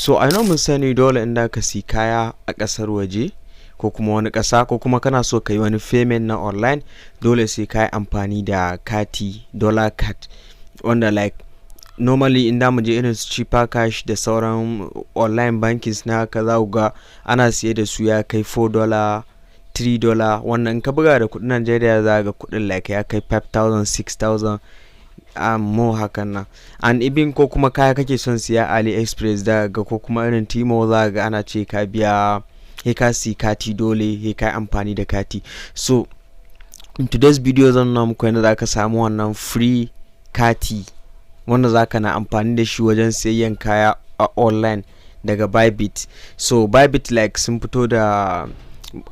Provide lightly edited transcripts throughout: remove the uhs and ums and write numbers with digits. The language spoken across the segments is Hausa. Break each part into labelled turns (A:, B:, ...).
A: So I know mun sani dole inda ka si kaya a ƙasar waje ko kuma wani ƙasa ko kuma kana so ka yi wani payment na online, dole sai ka yi amfani da kati, dollar card, wanda like normally inda mu je irin su cheaper cash da sauran online bankings na haka za ku ga ana siye da su ya kai $4, $3. Wannan in ka buga da kuɗin Najeriya za ga kuɗin like ya kai 5,000, 6,000 more hakan nan. And even ko kuma kaya kake son siya AliExpress da ga ko kuma irin Timo za ga ana ce ka biya ka si kati, dole ka yi amfani da kati. So in today's video zan nuna muku yadda za ka samu wannan free kati wanda za ka na amfani da shi wajen sayayyan kaya a online daga Bybit. So Bybit like sun fito da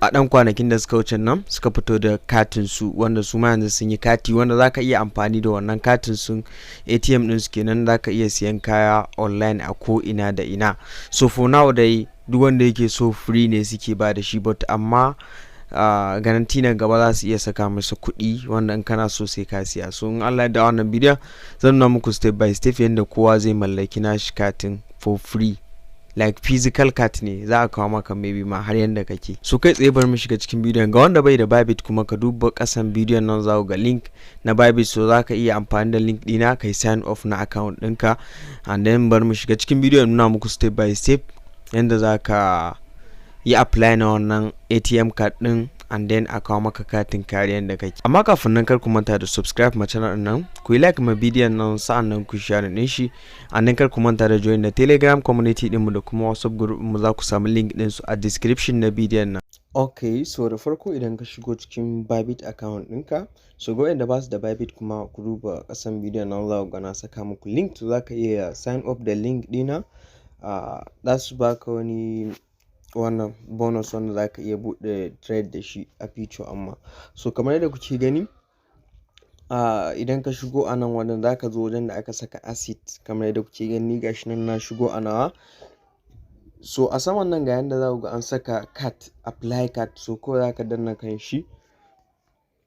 A: a ɗan kwanakin da suka wuce nan suka fito da katin su, wanda su ma yanzu sun yi kati wanda za ka iya amfani da wannan katin sun ATM ɗin su kenan, za ka iya siyan kaya online a ko ina da ina. So for now dai duk wanda yake so free ne suke ba da shi, but amma garanti na gaba za su iya saka masa kuɗi wanda in kana so sai ka siya. So in Allah da wannan bidiyon zan nuna muku step by step yadda kowa zai mallaki nashi katin for free, like physical card ne za a kawo maka maybe ma har yanda kake. So kai tsaye bar mu shiga cikin bidiyon. Ga wanda bai da Bybit kuma ka duba kasan bidiyon nan za ku ga link na Bybit, so za ka iya amfani da link dina kai sign off na account ɗinka, and then bar mu shiga cikin bidiyon nuna muku step by step yanda za ka yi apply na wannan ATM card din, and then a kawo maka katin kariyar da kake. Amma kafin nan kar ku manta da subscribe ma channel nan, ku yi like ma bidiyon nan, sa'an nan ku share din shi, and then kar ku manta da join da Telegram community din mu da kuma WhatsApp group mu, za ku samu link din su a description na bidiyon nan. Okay, so da farko idan ka shigo cikin Bybit account ɗinka, so go inda ba su da Bybit kuma ku duba kasan bidiyon nan za ku ga na saka muku link, to za ka iya sign up da link dina. Za su baka wani wannan bonus wanda za ka iya buɗe trade da shi a future. Amma so kamar yadda kuke gani idan ka shigo a nan wajen za ka zo wajen da aka saka asset, kamar yadda kuke gani gashi nan na shigo a nawa. So a saman nan ga yanda za ku ga an saka card, apply card, so ko za ka danna kan shi.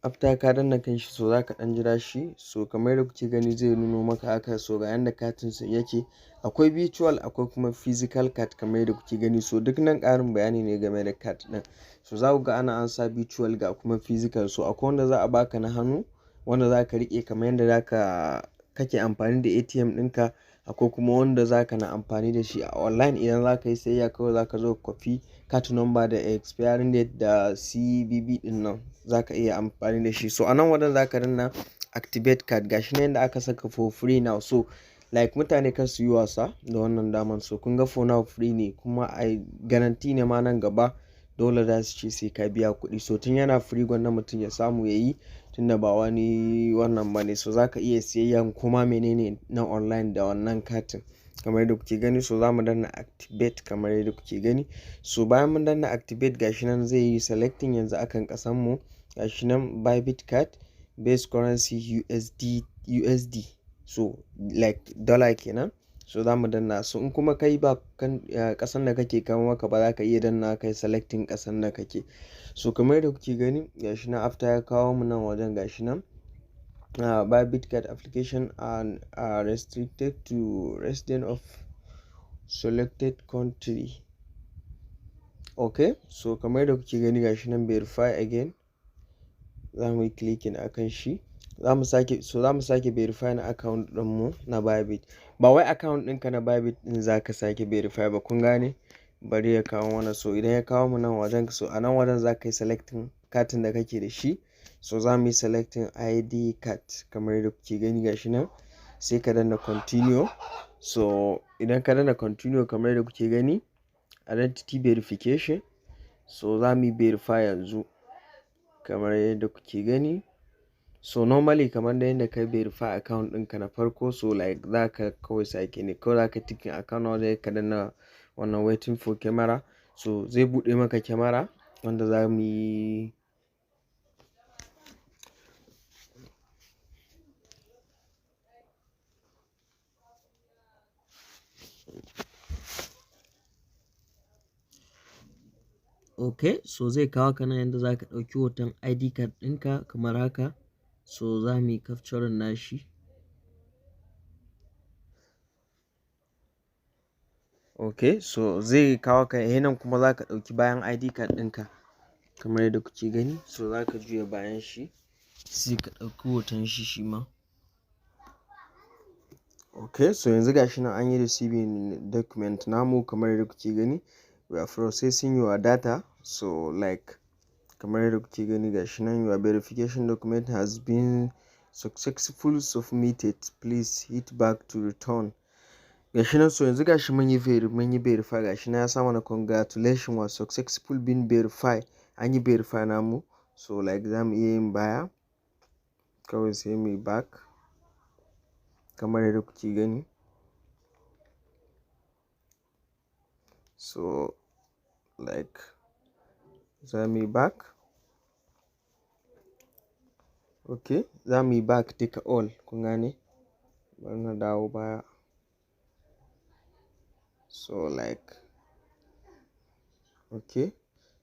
A: After ka danna kan shi, so za ka ɗan jira shi. So kamar yadda kuke gani zai nuno maka haka. So ga yanda katin sa yake, akwai virtual akwai kuma physical card kamar yadda kuke gani. So duk nan ƙarin bayani ne game da card ɗin. So za ku ga ana ansa virtual ga kuma physical. So akwai wanda za a baka na hannu wanda za ka riƙe kamar yadda kake amfani da ATM ɗinka, akwai kuma wanda za ka na amfani da shi a online. Idan za ka yi sayayya kawai za ka zo copy card number da expiring date da CVV ɗin nan za ka iya amfani da shi. So a nan wajen za ka danna activate card, gashi nan yadda aka saka for free now. So like mutane kan su yi wasa da wannan daman. So kun ga for now free ne, kuma a garanti ne ma nan gaba dole za su ce sai ka biya kuɗi. So tun yana free gwanda mutum ya samu ya yi, tunda ba wani wannan ba ne. So za ka iya siyayyan kuma menene na online da wannan katin kamar yadda kuke gani. So za mu danna activate kamar yadda kuke gani. So bayan mun danna activate gashi nan zai yi selecting yanzu akan kasan mu, gashi nan Bybit card base currency USD, so like dollar kenan. So za mu danna. So in kuma kai ba kan kasan da kake kama maka ba, za ka iya danna kai selecting kasan da kake. So kamar yadda kuke gani gashi nan after ya kawo mu nan wajen gashi nan Bybit card application are restricted to resident of selected country. Okay, so kamar yadda kuke gani gashi nan verify again, za mu yi clicking akan shi. za mu sake verify na account din mu na Bybit. Ba wai account ɗinka na Bybit din za ka sake verify ba, kun gane. Bari ya kawo mana. So idan ya kawo mu nan wajen, so a nan wajen za ka yi selecting katin da kake da shi. So za mu yi selecting ID card kamar yadda kuke gani gashi nan, sai ka danna continue. So idan ka danna continue kamar yadda kuke gani, identity verification, so za mu yi verify yanzu kamar yadda kuke gani. So normally kamar da yadda ka verify account ɗinka na farko, so like za ka kawai sake ne, kawai za ka tikin account na wajen ka danna wannan waiting for camera. So zai buɗe maka camera wanda za mu yi okay. So zai kawo ka nan yadda za ka ɗauki hoton ID card ɗinka kamar haka. So za mu yi capturing nashi. ok, so zai kawo ka nan kuma za ka ɗauki bayan id card ɗinka kamar yadda kuke gani. So za ka juya bayan shi sai ka ɗauki hoton shi ma. Ok, so yanzu gashi nan an yi receiving document namu kamar yadda kuke gani. We are processing your data. So like kamar yadda kuke gani gashi nan, your verification document has been successfully submitted, please hit back to return. Gashi nan, so yanzu gashi mun yi verify, gashi nan ya sa mana congratulations was successful been verify, an yi verify namu. So like za mu iya yin baya kawai sai mu yi back kamar yadda kuke gani. So like za mu yi back. Ok, za mu yi back duka all, kun gane? Bari na dawo baya. So like ok,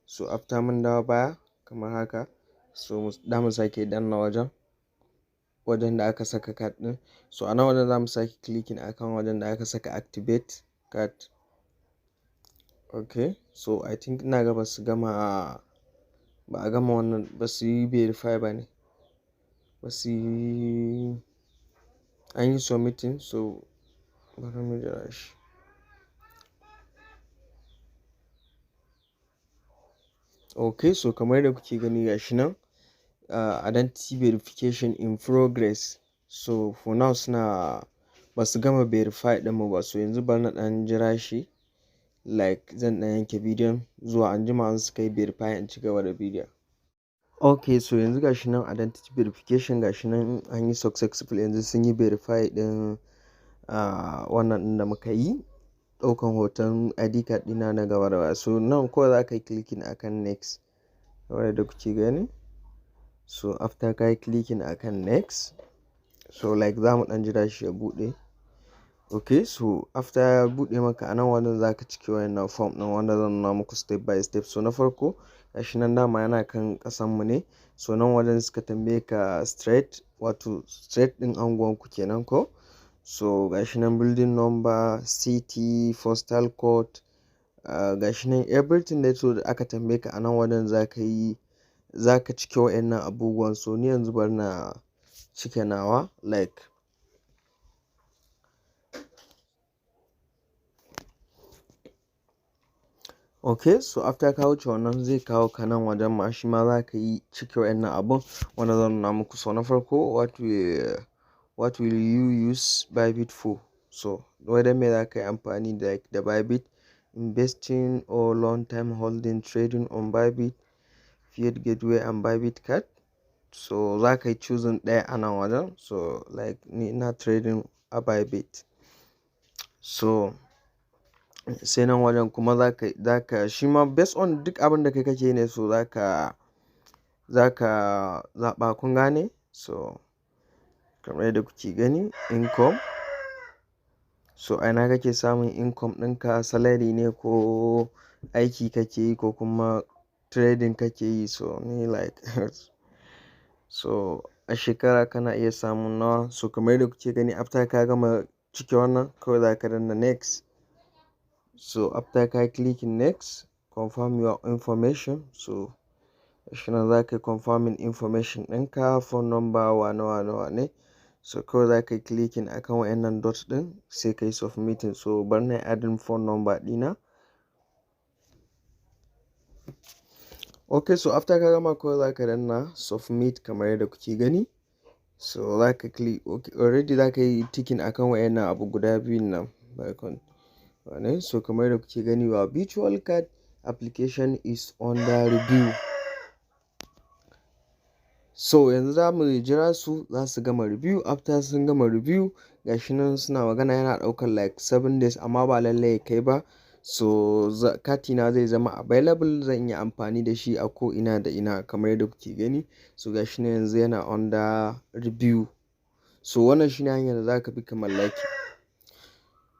A: so after mun dawo baya kamar haka, so da mu sake danna wajen da aka saka card din. So a nan wajen za mu sake clicking akan wajen da aka saka activate card. Ok, so I think ina ga ba a gama wannan, ba su yi verify ba ne, ba su yi, an yi submitting. So bari mu jira shi. Ok, so kamar yadda kuke gani gashi nan, identity verification in progress. So for now ba su gama verify ɗinmu ba. So yanzu bari na ɗan jira shi, like zan ɗan yanke bidiyon zuwa anjima an suka yi verify in ci gaba da bidiyon. Ok, so yanzu gashi nan identity verification gashi nan an yi successful, yanzu sun yi verify ɗin wannan ɗin da muka yi, ɗaukan hoton id card ɗina na gaba da baya. So nan kawai za ka yi clicking akan next kamar yadda kuke gani. So after ka yi clicking akan next, so like za mu ɗan jira shi ya buɗe. Ok, so after ya buɗe maka a nan wajen za ka cike wayannan form ɗin wanda zan nuna muku step by step. So na farko gashi nan dama yana kan ƙasanmu ne. So nan wajen suka tambaye ka street, wato street ɗin anguwanku kenan ko. So gashi nan building number, city, postal code, gashi nan everything da so da aka tambaye ka a nan wajen za ka cike wayannan abubuwan. So ni yanzu bari na cike nawa like ok, so after ka wuce wannan zai kawo ka nan wajen ma shi ma za ka yi cike wayannan abun wanda zan nuna muku. So na farko what will you use Bybit for? So whether me za ka yi amfani da Bybit, investing or long time holding, trading on Bybit, fiat gateway and Bybit card. So za ka yi choosing ɗaya a nan wajen. So like ni ina trading a Bybit. So sai nan wajen kuma za ka shi ma based on duk abin da kai kake ne, so za ka zaɓa, kun gane. So kamar yadda kuke gani income. So aina kake samun income ɗinka, salary ne ko aiki kake yi ko kuma trading kake yi. So ni like so a shekara kana iya samun nawa. So kamar yadda kuke gani after ka gama cike wannan kawai za ka danna next. So after ka clicking next, confirm your information. So shi nan za ka confirming information ɗinka, phone number wane. So kawai za ka clicking akan wayannan dot ɗin sai ka yi submitting. So bari na adding phone number ɗina. Ok, so after ka gama kawai za ka danna submit kamar yadda kuke gani. So za ka click, okay, already za ka yi ticking akan wayannan abu guda biyun nan. So kamar yadda kuke gani, your virtual card application is under review. So yanzu za mu jira su za su gama review. After sun gama review gashi nan suna magana yana ɗaukar like 7 days amma ba lallai kai ba. So katina zai zama available, zan iya amfani da shi a ko ina da ina kamar yadda kuke gani. So gashi nan yanzu yana under review. So wannan shine hanyar da za ka bi ka mallaki.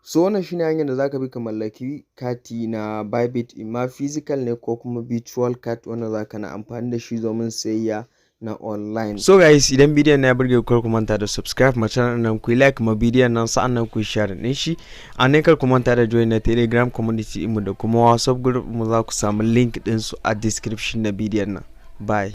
A: So wannan shine hanyar da za ka bi ka mallaki kati na Bybit, imma physical ne ko kuma virtual card wanda za ka na amfani da shi domin sayayya na online. So guys, idan bidiyon na ya burge ku, ku manta da subscribe ma channel nan, ku like ma bidiyon nan, sa'annan ku share din shi. Kar ku manta da join na Telegram community mu da kuma WhatsApp group mu, za ku samu link din su a description na bidiyon nan. Bye.